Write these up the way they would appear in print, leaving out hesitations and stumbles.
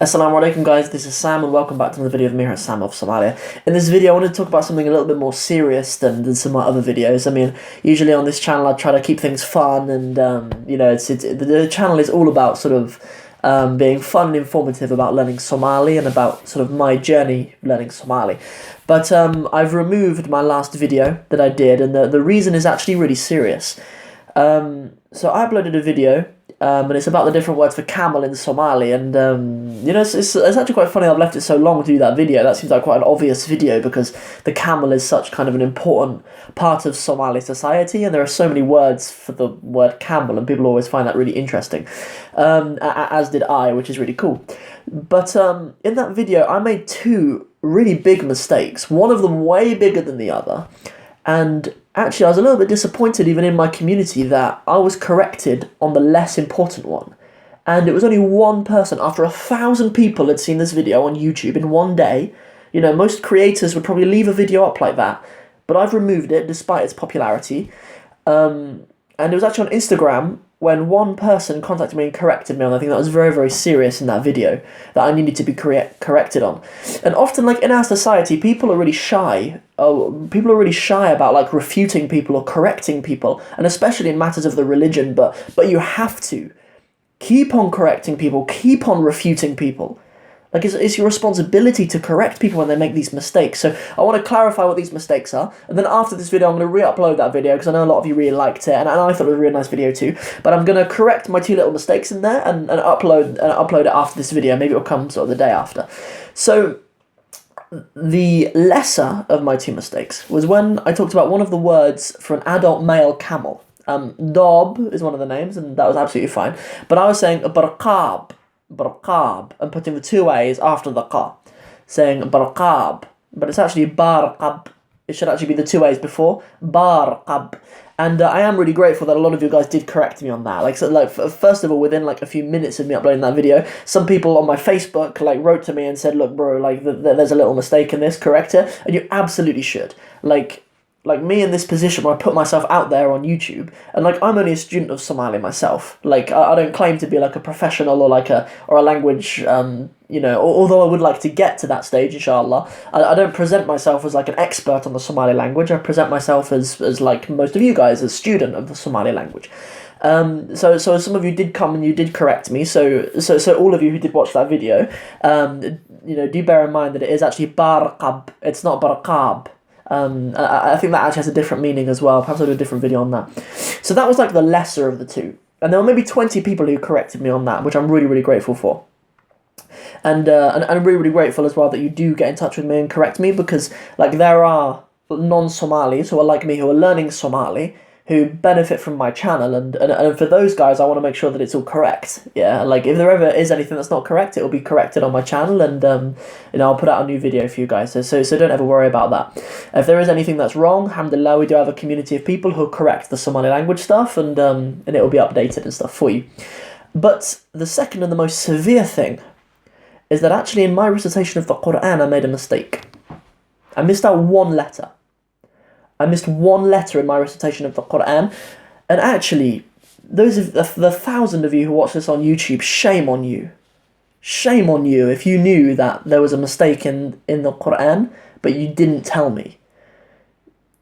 Assalamu alaikum guys, this is Sam and welcome back to another video of me here at Sam of Somalia. In this video I want to talk about something a little bit more serious than some of my other videos. I mean, usually on this channel I try to keep things fun and, the channel is all about sort of being fun and informative about learning Somali and about sort of my journey learning Somali. But I've removed my last video that I did, and the reason is actually really serious. So I uploaded a video, and it's about the different words for camel in Somali, and it's actually quite funny I've left it so long to do that video. That seems like quite an obvious video because the camel is such kind of an important part of Somali society, and there are so many words for the word camel, and people always find that really interesting, as did I, which is really cool. But in that video I made two really big mistakes, one of them way bigger than the other, and actually, I was a little bit disappointed even in my community that I was corrected on the less important one. And it was only one person, after 1,000 people had seen this video on YouTube in one day. You know, most creators would probably leave a video up like that, but I've removed it despite its popularity. And it was actually on Instagram when one person contacted me and corrected me on. I think that was very, very serious in that video that I needed to be corrected on. And often, like, in our society, people are really shy. People are really shy about, like, refuting people or correcting people, and especially in matters of the religion, but you have to. Keep on correcting people, keep on refuting people. Like, it's your responsibility to correct people when they make these mistakes. So I want to clarify what these mistakes are, and then after this video I'm going to re-upload that video because I know a lot of you really liked it, and I thought it was a really nice video too. But I'm going to correct my two little mistakes in there and upload it after this video. Maybe it'll come sort of the day after. So the lesser of my two mistakes was when I talked about one of the words for an adult male camel. Dob is one of the names, and that was absolutely fine. But I was saying barqab, and putting the two A's after the qa, saying barqab, but it's actually barqab. It should actually be the two A's before, barqab. And I am really grateful that a lot of you guys did correct me on that. First of all, within like a few minutes of me uploading that video, some people on my Facebook wrote to me and said, "Look, bro, there's a little mistake in this. Correct it." And you absolutely should. Like me in this position where I put myself out there on YouTube, and I'm only a student of Somali myself. I don't claim to be like a professional or a language, although I would like to get to that stage, inshallah. I don't present myself as like an expert on the Somali language. I present myself as like most of you guys, as a student of the Somali language. So some of you did come and you did correct me. So all of you who did watch that video, do bear in mind that it is actually barqab. It's not barqab. I think that actually has a different meaning as well. Perhaps I'll do a different video on that. So that was like the lesser of the two. And there were maybe 20 people who corrected me on that, which I'm really, really grateful for. And I'm really, really grateful as well that you do get in touch with me and correct me, because there are non-Somalis who are like me, who are learning Somali, who benefit from my channel, and for those guys I want to make sure that it's all correct. Yeah, if there ever is anything that's not correct, it will be corrected on my channel, and I'll put out a new video for you guys, so don't ever worry about that. If there is anything that's wrong, alhamdulillah, we do have a community of people who correct the Somali language stuff, and it will be updated and stuff for you. But the second and the most severe thing is that actually in my recitation of the Qur'an I made a mistake. I missed out one letter. I missed one letter in my recitation of the Qur'an, and actually, those of the 1,000 of you who watch this on YouTube, shame on you. Shame on you if you knew that there was a mistake in the Qur'an, but you didn't tell me.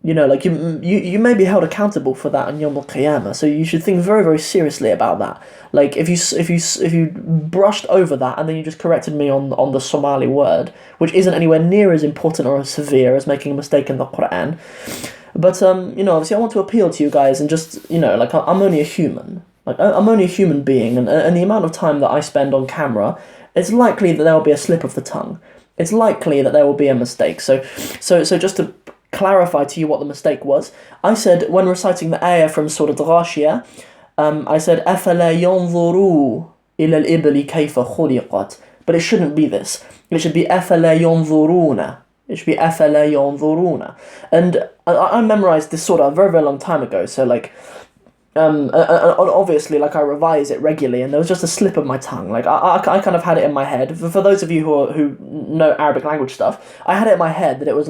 You may be held accountable for that on Yawm al-Qiyamah, so you should think very, very seriously about that. If you brushed over that and then you just corrected me on the Somali word, which isn't anywhere near as important or as severe as making a mistake in the Qur'an. But obviously I want to appeal to you guys and just, I'm only a human. I'm only a human being, and the amount of time that I spend on camera, it's likely that there will be a slip of the tongue. It's likely that there will be a mistake. So just to clarify to you what the mistake was, I said, when reciting the ayah from Surah Al-Ghashiyah, I said, أَفَلَا يَنْظُرُوا إِلَى الْإِبْلِ كَيْفَ خُلِقَتْ. But it shouldn't be this. It should be أَفَلَا يَنْظُرُونَ. It should be أَفَلَا يَنْظُرُونَ. And I memorized this surah a very, very long time ago, so obviously I revise it regularly, and there was just a slip of my tongue. I kind of had it in my head. For those of you who know Arabic language stuff, I had it in my head that it was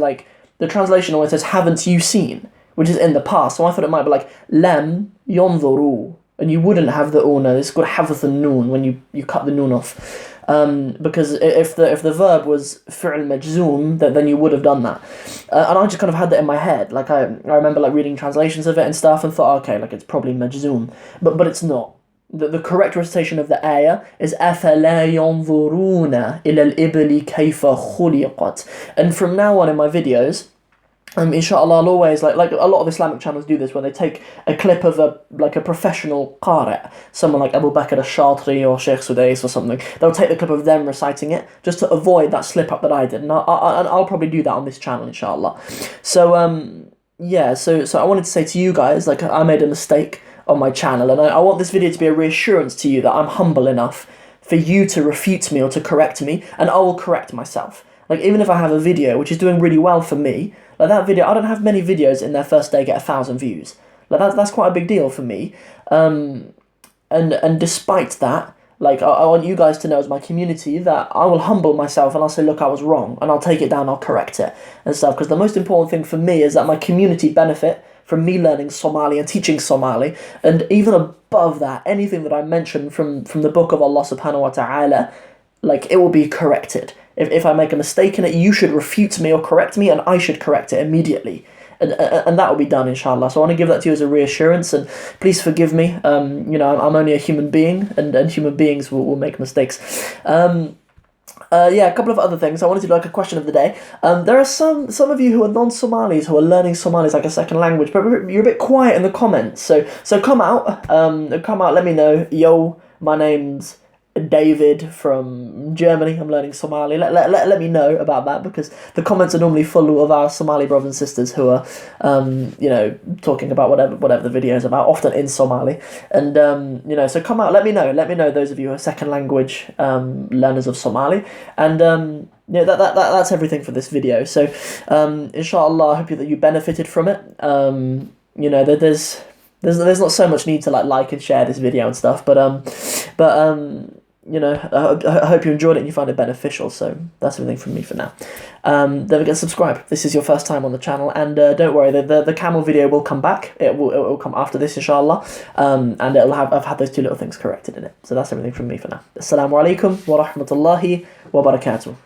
the translation always says, haven't you seen? Which is in the past, so I thought it might be lam yonzuru, and you wouldn't have the una. It's called hafth an-noon when you cut the noon off. because if the verb was fi'l majzoom, then you would have done that. And I just kind of had that in my head. Like I remember like reading translations of it and stuff and thought, okay, like it's probably majzoom, but it's not. The correct recitation of the ayah is أَفَلَا يَنْظُرُونَ إِلَى الْإِبْلِ كَيْفَ خُلِقَتْ. And from now on in my videos, inshallah, I'll always like a lot of Islamic channels do this, where they take a clip of a professional qari', someone like Abu Bakr al-Shatri or Sheikh Sudais or something. They'll take the clip of them reciting it just to avoid that slip up that I did, and I'll probably do that on this channel, inshallah. So yeah, so I wanted to say to you guys, like, I made a mistake on my channel, and I want this video to be a reassurance to you that I'm humble enough for you to refute me or to correct me, and I will correct myself. Like, even if I have a video which is doing really well for me, like that video, I don't have many videos in their first day get 1,000 views. Like that's quite a big deal for me. And despite that, like I want you guys to know, as my community, that I will humble myself and I'll say, look, I was wrong, and I'll take it down, I'll correct it and stuff. Because the most important thing for me is that my community benefit from me learning Somali and teaching Somali. And even above that, anything that I mention from the book of Allah subhanahu wa ta'ala, like, it will be corrected. If I make a mistake in it, you should refute me or correct me, and I should correct it immediately. And that will be done, inshallah. So I want to give that to you as a reassurance, and please forgive me. I'm only a human being, and human beings will make mistakes. Yeah, a couple of other things. I wanted to do like a question of the day. There are some of you who are non-Somalis who are learning Somali as like a second language, but you're a bit quiet in the comments. So come out, let me know. Yo, my name's David from Germany. I'm learning Somali. Let me know about that, because the comments are normally full of our Somali brothers and sisters who are, talking about whatever the video is about, often in Somali. And so come out. Let me know those of you who are second language learners of Somali. And that's everything for this video. So inshallah, I hope that you benefited from it. There's not so much need to like and share this video and stuff, but I hope you enjoyed it and you found it beneficial. So that's everything from me for now. Don't forget to subscribe if this is your first time on the channel, and don't worry, the camel video will come back. It will come after this, inshallah, and I've had those two little things corrected in it. So that's everything from me for now. Assalamu alaikum wa rahmatullahi wa barakatuh.